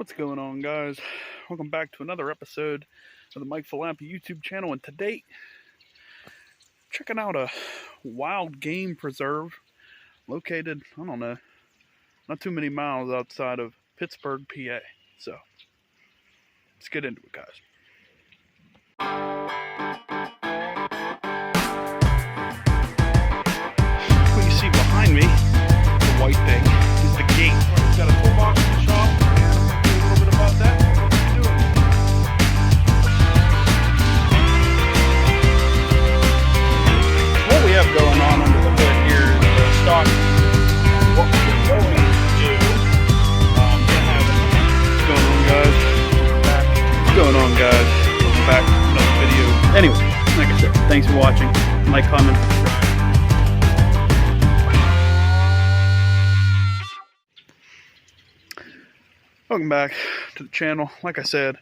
What's going on, guys? Welcome back to another episode of the Falappi YouTube channel. And today, checking out a wild game preserve located, I don't know, not too many miles outside of Pittsburgh PA. So, let's get into it, guys. What you see behind me, the white thing, is the gate. We've got a toolbox in the shop. About that. What we have going on under the hood here is the stock. What we're going to do. What's going on, guys? Welcome back. What's going on, guys? Welcome back to another video. Anyway, like I said, thanks for watching. Like, comment, subscribe. Welcome back to the channel. Like I said,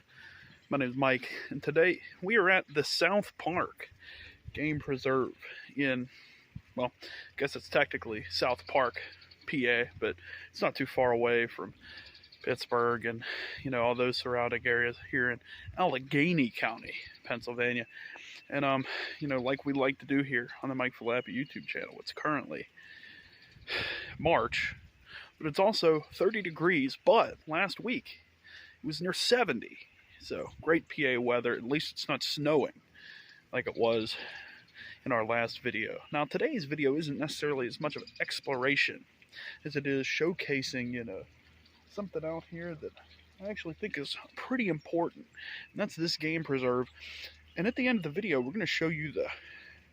my name is Mike, and today we are at the South Park Game Preserve in, well, I guess it's technically South Park PA, but it's not too far away from Pittsburgh and, you know, all those surrounding areas here in Allegheny County, Pennsylvania. And, you know, like we like to do here on the Mike Falappi YouTube channel, it's currently March. But it's also 30 degrees, but last week it was near 70. So great PA weather. At least it's not snowing like it was in our last video. Now today's video isn't necessarily as much of an exploration as it is showcasing, you know, something out here that I actually think is pretty important. And that's this game preserve. And at the end of the video, we're going to show you the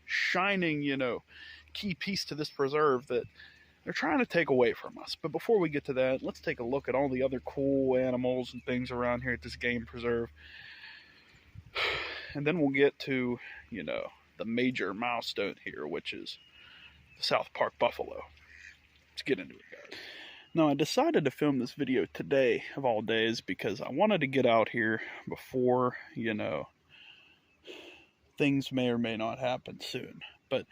shining, you know, key piece to this preserve that they're trying to take away from us. But before we get to that, let's take a look at all the other cool animals and things around here at this game preserve. And then we'll get to, you know, the major milestone here, which is the South Park buffalo. Let's get into it, guys. Now, I decided to film this video today, of all days, because I wanted to get out here before, you know, things may or may not happen soon. But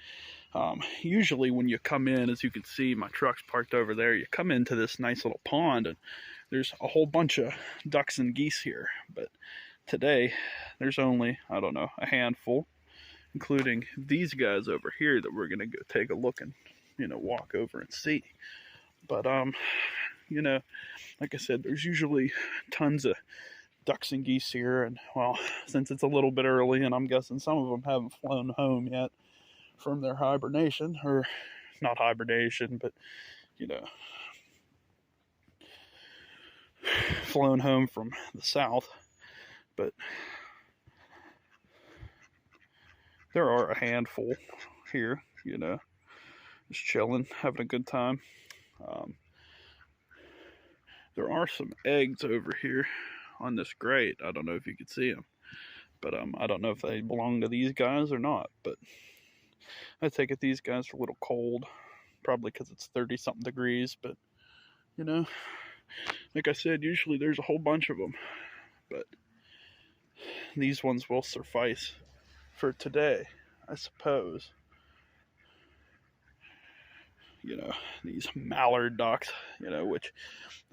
usually when you come in, as you can see, my truck's parked over there, you come into this nice little pond and there's a whole bunch of ducks and geese here. But today there's only, I don't know, a handful, including these guys over here that we're gonna go take a look and, you know, walk over and see. But you know, like I said, there's usually tons of ducks and geese here, and well, since it's a little bit early and I'm guessing some of them haven't flown home yet from their hibernation, or not hibernation, but, you know, flown home from the south. But there are a handful here, you know, just chilling, having a good time. There are some eggs over here on this grate. I don't know if you can see them, but I don't know if they belong to these guys or not. But I take it these guys are a little cold, probably because it's 30-something degrees. But, you know, like I said, usually there's a whole bunch of them, but these ones will suffice for today, I suppose. You know, these mallard ducks, you know, which,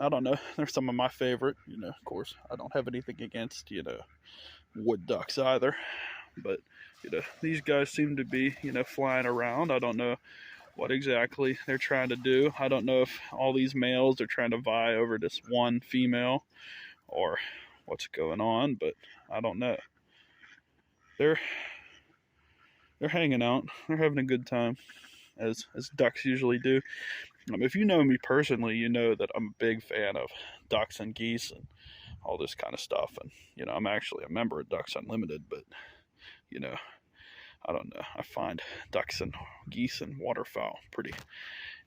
I don't know, they're some of my favorite. You know, of course, I don't have anything against, you know, wood ducks either. But, you know, these guys seem to be, you know, flying around. I don't know what exactly they're trying to do. I don't know if all these males are trying to vie over this one female or what's going on, but I don't know. They're hanging out. They're having a good time, as ducks usually do. If you know me personally, you know that I'm a big fan of ducks and geese and all this kind of stuff. And, you know, I'm actually a member of Ducks Unlimited, but, you know, I don't know. I find ducks and geese and waterfowl pretty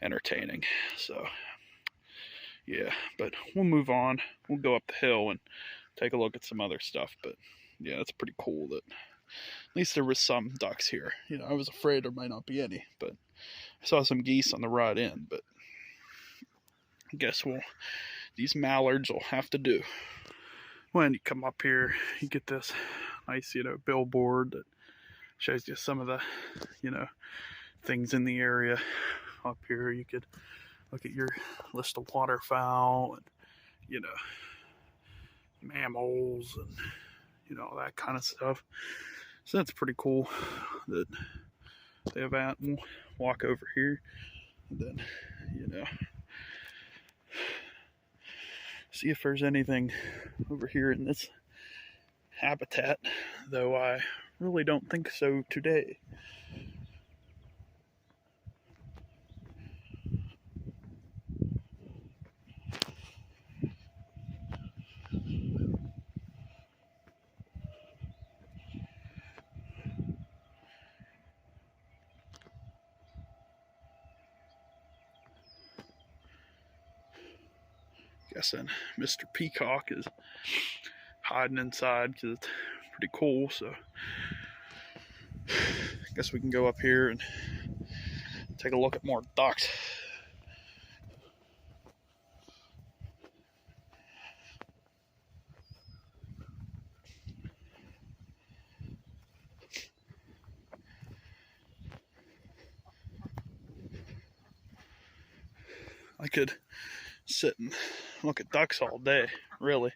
entertaining. So, yeah, but we'll move on. We'll go up the hill and take a look at some other stuff. But, yeah, it's pretty cool that at least there was some ducks here. You know, I was afraid there might not be any, but I saw some geese on the ride in. But I guess these mallards will have to do. When you come up here, you get this nice, you know, billboard that shows you some of the, you know, things in the area. Up here you could look at your list of waterfowl and, you know, mammals and, that kind of stuff. So that's pretty cool that they have that. We'll walk over here and then, see if there's anything over here in this habitat, though I really don't think so today. Guessing Mr. Peacock is hiding inside because it's pretty cool. So I guess we can go up here and take a look at more ducks. I could sit and look at ducks all day, really.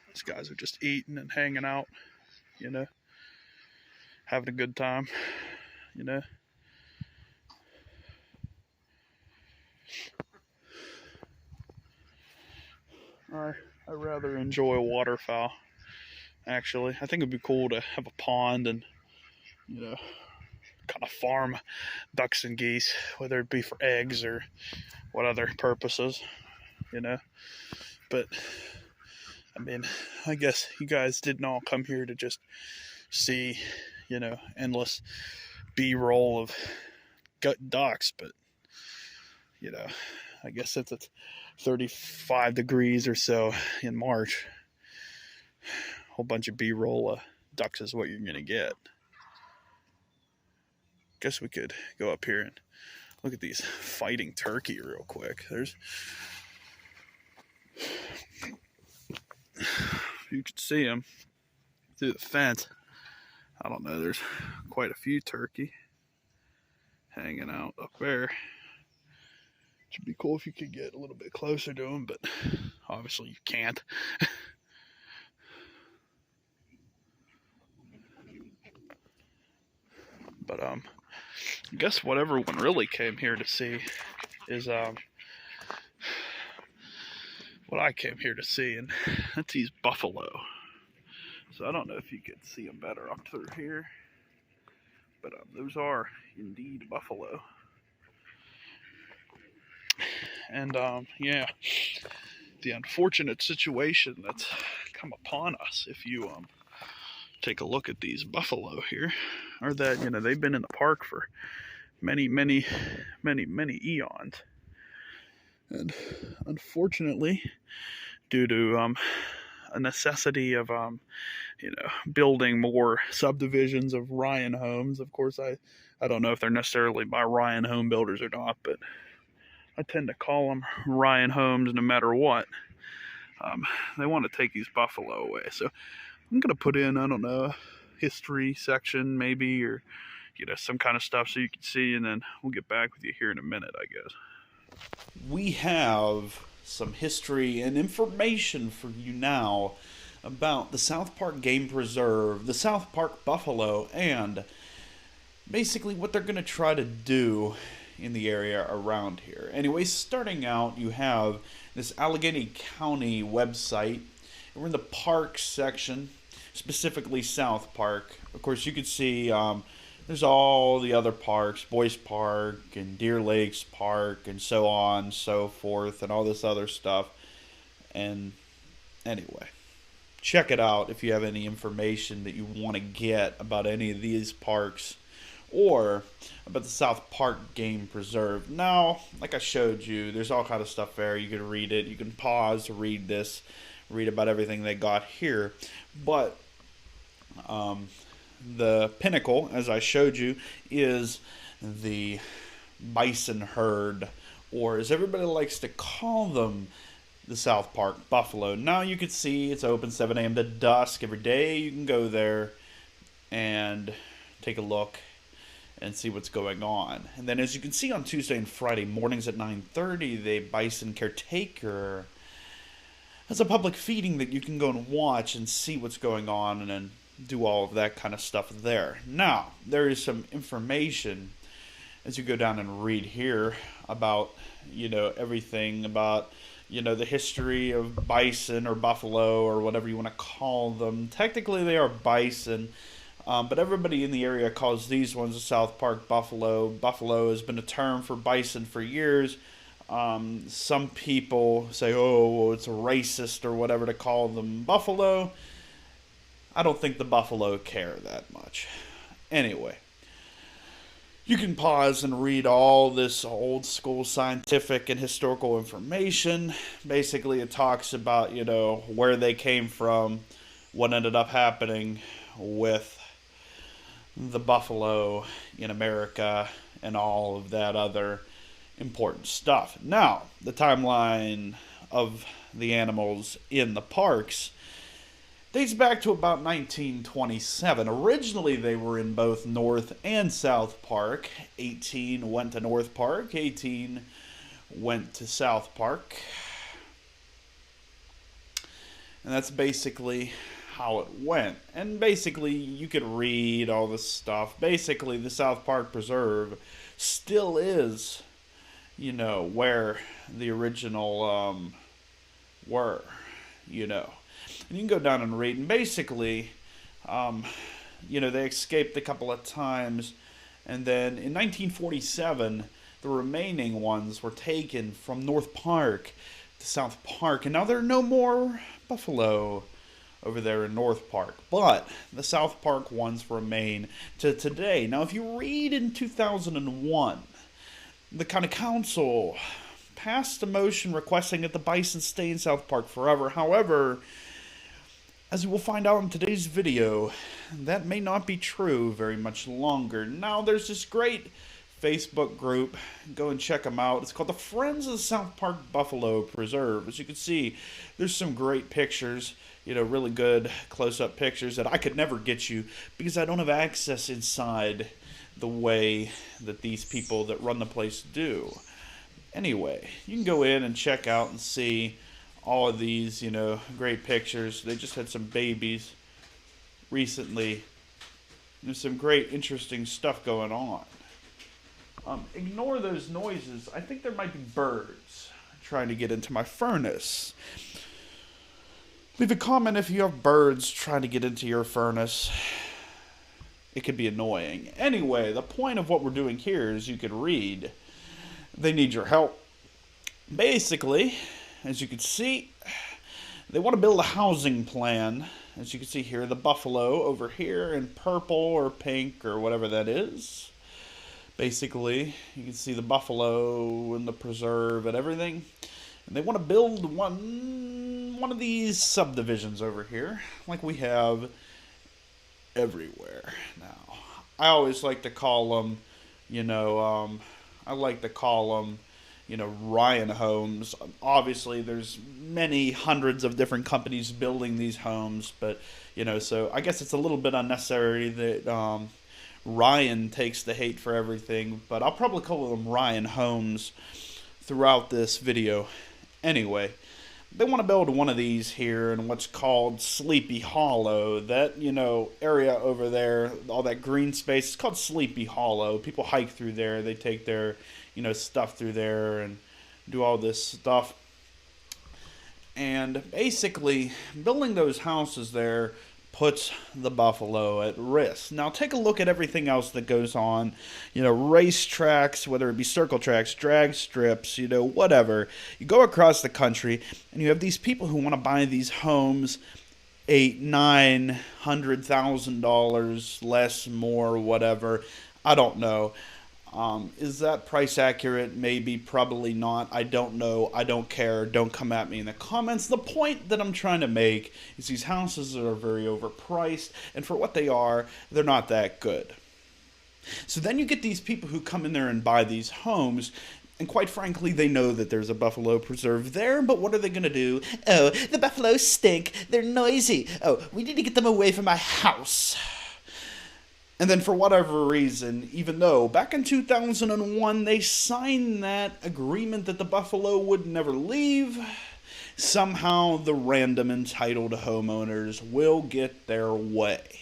These guys are just eating and hanging out, having a good time, I rather enjoy waterfowl, actually. I think it'd be cool to have a pond and, kind of farm ducks and geese, whether it be for eggs or what other purposes, But, I mean, I guess you guys didn't all come here to just see, endless B-roll of ducks, but, I guess since it's 35 degrees or so in March, a whole bunch of B-roll ducks is what you're going to get. Guess we could go up here and look at these fighting turkey real quick. You can see them through the fence. I don't know, there's quite a few turkey hanging out up there. It'd be cool if you could get a little bit closer to them, but obviously you can't. But I guess what everyone really came here to see is what I came here to see, and that's these buffalo. So I don't know if you could see them better up through here, but those are indeed buffalo. And yeah, the unfortunate situation that's come upon us, if you take a look at these buffalo here, are that they've been in the park for many eons, and unfortunately, due to a necessity of building more subdivisions of Ryan homes. Of course, I don't know if they're necessarily by Ryan home builders or not, but I tend to call them Ryan homes no matter what. They want to take these buffalo away, so I'm gonna put in, I don't know, a history section maybe, or some kind of stuff so you can see, and then we'll get back with you here in a minute, I guess. We have some history and information for you now about the South Park Game Preserve, the South Park Buffalo, and basically what they're going to try to do in the area around here. Anyway, starting out, you have this Allegheny County website. We're in the parks section, specifically South Park. Of course, you can see there's all the other parks, Boyce Park and Deer Lakes Park and so on, so forth, and all this other stuff. And anyway, check it out if you have any information that you want to get about any of these parks or about the South Park Game Preserve. Now, like I showed you, there's all kind of stuff there. You can read it. You can pause to read this, read about everything they got here. But the pinnacle, as I showed you, is the bison herd, or as everybody likes to call them, the South Park Buffalo. Now you can see it's open 7 a.m. to dusk every day. You can go there and take a look and see what's going on. And then, as you can see, on Tuesday and Friday mornings at 9:30, the bison caretaker as a public feeding that you can go and watch and see what's going on and then do all of that kind of stuff there. Now, there is some information as you go down and read here about, everything about, the history of bison or buffalo or whatever you want to call them. Technically, they are bison, but everybody in the area calls these ones the South Park buffalo. Buffalo has been a term for bison for years. Some people say, oh, it's a racist or whatever to call them buffalo. I don't think the buffalo care that much. Anyway, you can pause and read all this old school scientific and historical information. Basically, it talks about, where they came from, what ended up happening with the buffalo in America, and all of that other important stuff. Now, the timeline of the animals in the parks dates back to about 1927. Originally, they were in both North and South Park. 18 went to North Park, 18 went to South Park. And that's basically how it went. And basically, you could read all this stuff. Basically, the South Park Preserve still is, where the original were, And you can go down and read. And basically, they escaped a couple of times. And then in 1947, the remaining ones were taken from North Park to South Park. And now there are no more buffalo over there in North Park. But the South Park ones remain to today. Now, if you read in 2001, the county council passed a motion requesting that the bison stay in South Park forever. However, as you will find out in today's video, that may not be true very much longer. Now, there's this great Facebook group. Go and check them out. It's called the Friends of the South Park Buffalo Preserve. As you can see, there's some great pictures, really good close-up pictures that I could never get you because I don't have access inside the way that these people that run the place do. Anyway, you can go in and check out and see all of these, great pictures. They just had some babies recently. There's some great, interesting stuff going on. Ignore those noises. I think there might be birds trying to get into my furnace. Leave a comment if you have birds trying to get into your furnace. It could be annoying. Anyway, the point of what we're doing here is you could read. They need your help. Basically, as you can see, they want to build a housing plan. As you can see here, the buffalo over here in purple or pink or whatever that is. Basically, you can see the buffalo and the preserve and everything. And they want to build one of these subdivisions over here, like we have everywhere now. I always like to call them, Ryan homes. Obviously, there's many hundreds of different companies building these homes, but, so I guess it's a little bit unnecessary that Ryan takes the hate for everything, but I'll probably call them Ryan homes throughout this video. Anyway, they want to build one of these here in what's called Sleepy Hollow. That, area over there, all that green space, it's called Sleepy Hollow. People hike through there. They take their, stuff through there and do all this stuff. And basically, building those houses there puts the buffalo at risk. Now, take a look at everything else that goes on. Race tracks, whether it be circle tracks, drag strips, whatever. You go across the country, and you have these people who want to buy these homes, $800,000-$900,000 less, more, whatever. I don't know. Is that price accurate? Maybe, probably not. I don't know. I don't care. Don't come at me in the comments. The point that I'm trying to make is these houses are very overpriced, and for what they are, they're not that good. So then you get these people who come in there and buy these homes, and quite frankly, they know that there's a buffalo preserve there, but what are they going to do? Oh, the buffaloes stink. They're noisy. Oh, we need to get them away from my house. And then for whatever reason, even though back in 2001 they signed that agreement that the buffalo would never leave, somehow the random entitled homeowners will get their way.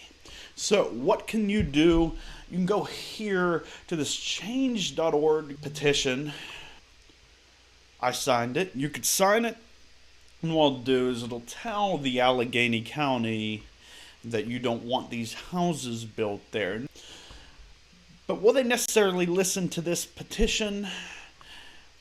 So what can you do? You can go here to this change.org petition. I signed it. You could sign it, and what it'll do is it'll tell the Allegheny County that you don't want these houses built there. But will they necessarily listen to this petition?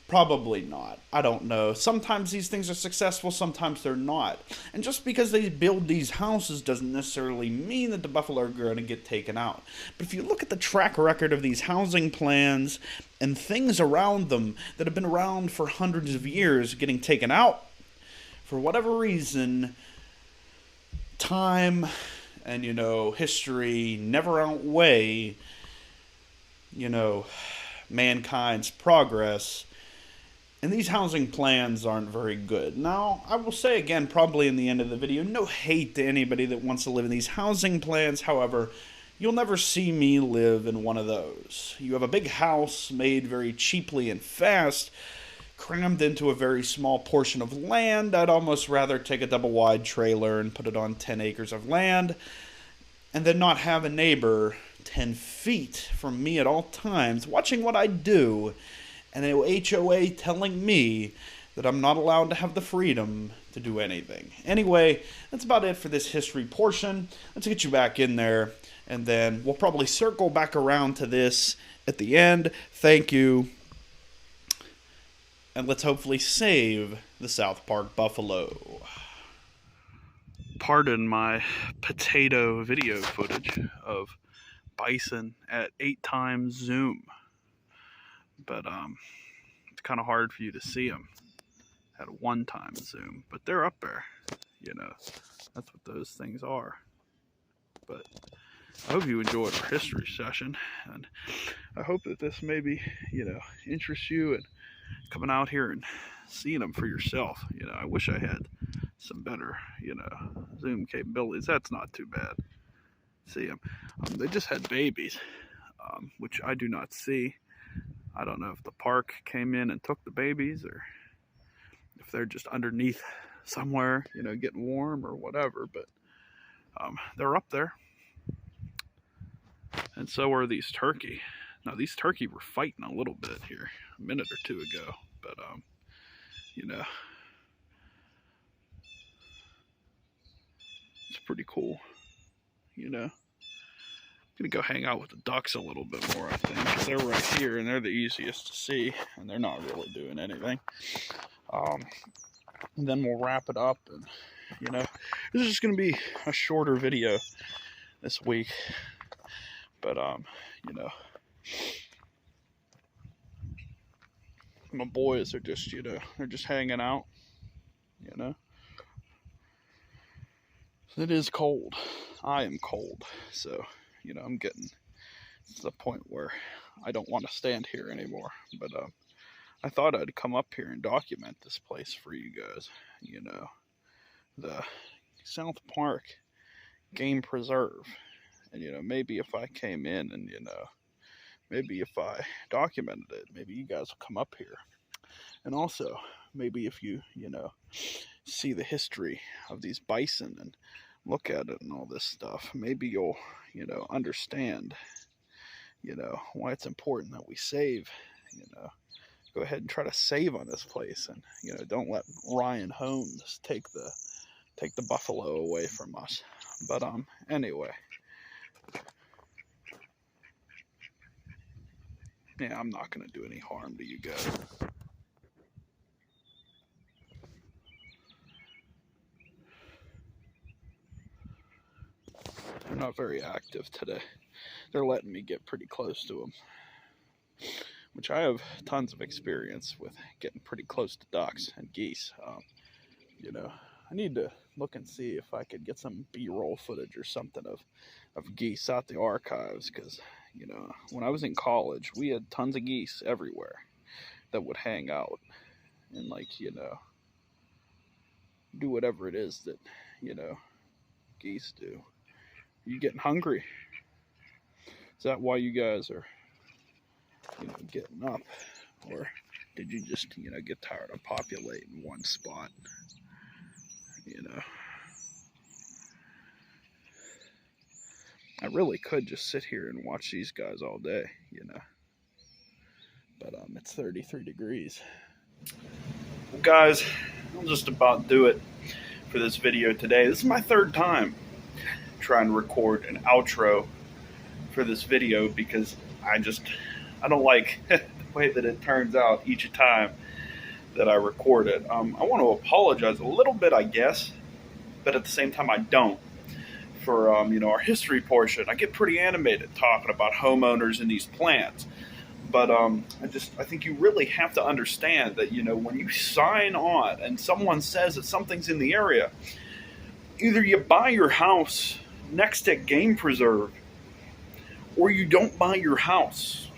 Probably not. I don't know. Sometimes these things are successful, sometimes they're not. And just because they build these houses doesn't necessarily mean that the buffalo are going to get taken out. But if you look at the track record of these housing plans and things around them that have been around for hundreds of years getting taken out, for whatever reason, time and, history never outweigh, mankind's progress. And these housing plans aren't very good. Now, I will say again, probably in the end of the video, no hate to anybody that wants to live in these housing plans. However, you'll never see me live in one of those. You have a big house made very cheaply and fast, crammed into a very small portion of land. I'd almost rather take a double-wide trailer and put it on 10 acres of land, and then not have a neighbor 10 feet from me at all times watching what I do, and an HOA telling me that I'm not allowed to have the freedom to do anything. Anyway, that's about it for this history portion. Let's get you back in there, and then we'll probably circle back around to this at the end. Thank you. And let's hopefully save the South Park buffalo. Pardon my potato video footage of bison at 8x zoom. But it's kind of hard for you to see them at a 1x zoom. But they're up there, That's what those things are. But I hope you enjoyed our history session, and I hope that this maybe, interests you in coming out here and seeing them for yourself. I wish I had some better, zoom capabilities. That's not too bad. See them. They just had babies, which I do not see. I don't know if the park came in and took the babies, or if they're just underneath somewhere, getting warm or whatever, but they're up there. And so are these turkey. Now, these turkey were fighting a little bit here a minute or two ago, but, it's pretty cool, Gonna go hang out with the ducks a little bit more, I think. They're right here, and they're the easiest to see, and they're not really doing anything. And then we'll wrap it up, and, this is just gonna be a shorter video this week. But, my boys are just, they're just hanging out, It is cold. I am cold, so... I'm getting to the point where I don't want to stand here anymore. But I thought I'd come up here and document this place for you guys. The South Park Game Preserve. And, maybe if I came in and, maybe if I documented it, maybe you guys will come up here. And also, maybe if you, see the history of these bison and look at it and all this stuff, maybe you'll, understand, why it's important that we save, go ahead and try to save on this place, and, don't let Ryan Holmes take the buffalo away from us. But, anyway. Yeah, I'm not going to do any harm to you guys. They're not very active today. They're letting me get pretty close to them, which I have tons of experience with getting pretty close to ducks and geese. I need to look and see if I could get some B-roll footage or something of geese out the archives, because, when I was in college, we had tons of geese everywhere that would hang out and, do whatever it is that, geese do. You getting hungry? Is that why you guys are, getting up? Or did you just, get tired of populating one spot? you know. I really could just sit here and watch these guys all day, you know. But it's 33 degrees. Well, guys, I'll just about do it for this video today. This is my third time trying to record an outro for this video because I don't like the way that it turns out each time that I record it. I want to apologize a little bit, I guess, but at the same time I don't. For our history portion, I get pretty animated talking about homeowners and these plans. But I think you really have to understand that, when you sign on and someone says that something's in the area, either you buy your house next to game preserve, or you don't buy your house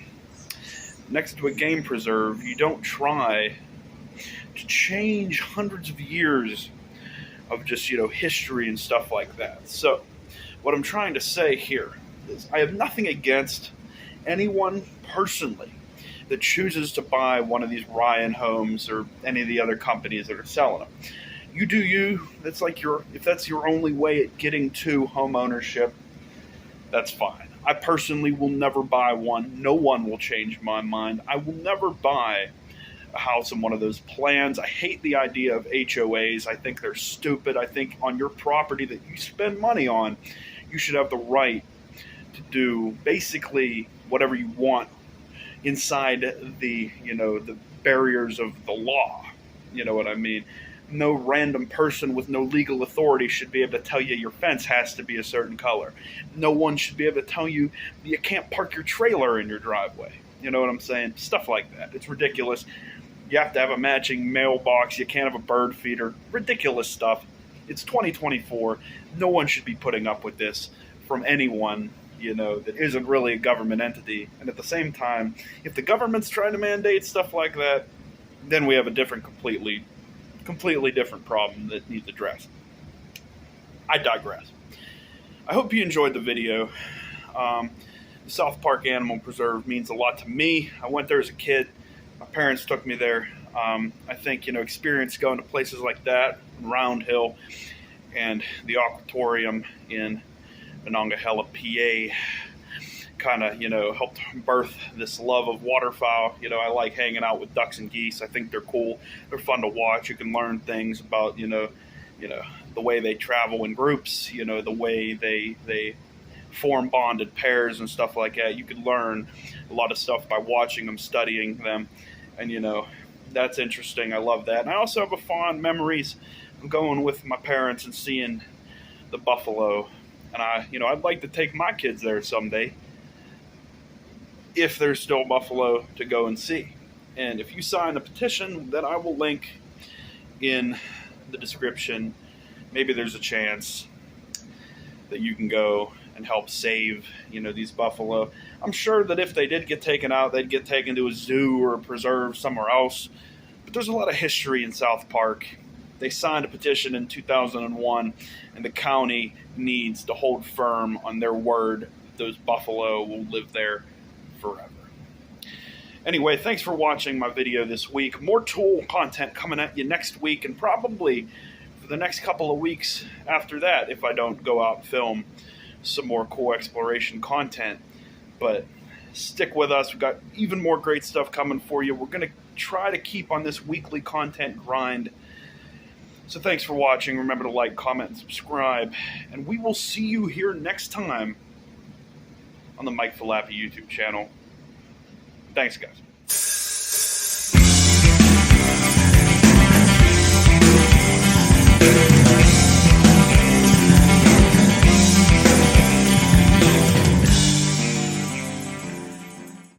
next to a game preserve. You don't try to change hundreds of years of just, history and stuff like that. So what I'm trying to say here is I have nothing against anyone personally that chooses to buy one of these Ryan homes or any of the other companies that are selling them. You do you. That's like if that's your only way at getting to home ownership, that's fine. I personally will never buy one. No one will change my mind. I will never buy a house in one of those plans. I hate the idea of HOAs. I think they're stupid. I think on your property that you spend money on, you should have the right to do basically whatever you want inside the barriers of the law. You know what I mean? No random person with no legal authority should be able to tell you your fence has to be a certain color. No one should be able to tell you you can't park your trailer in your driveway. You know what I'm saying? Stuff like that. It's ridiculous. You have to have a matching mailbox. You can't have a bird feeder. Ridiculous stuff. It's 2024. No one should be putting up with this from anyone, that isn't really a government entity. And at the same time, if the government's trying to mandate stuff like that, then we have a completely different problem that needs addressed. I digress. I hope you enjoyed the video. The South Park Animal Preserve means a lot to me. I went there as a kid. My parents took me there. I think, experience going to places like that, Round Hill, and the Aquatorium in Monongahela, PA, kind of, helped birth this love of waterfowl. I like hanging out with ducks and geese. I think they're cool. They're fun to watch. You can learn things about, the way they travel in groups, the way they form bonded pairs and stuff like that. You can learn a lot of stuff by watching them, studying them, and, that's interesting. I love that. And I also have fond memories of going with my parents and seeing the buffalo. And I'd like to take my kids there someday, if there's still buffalo to go and see. And if you sign the petition that I will link in the description, maybe there's a chance that you can go and help save, these buffalo. I'm sure that if they did get taken out, they'd get taken to a zoo or a preserve somewhere else. But there's a lot of history in South Park. They signed a petition in 2001, and the county needs to hold firm on their word that those buffalo will live there forever. Anyway, thanks for watching my video this week. More tool content coming at you next week, and probably for the next couple of weeks after that, if I don't go out and film some more cool exploration content. But stick with us. We've got even more great stuff coming for you. We're going to try to keep on this weekly content grind. So thanks for watching. Remember to like, comment, and subscribe. And we will see you here next time on the Mike Falappi YouTube channel. Thanks, guys.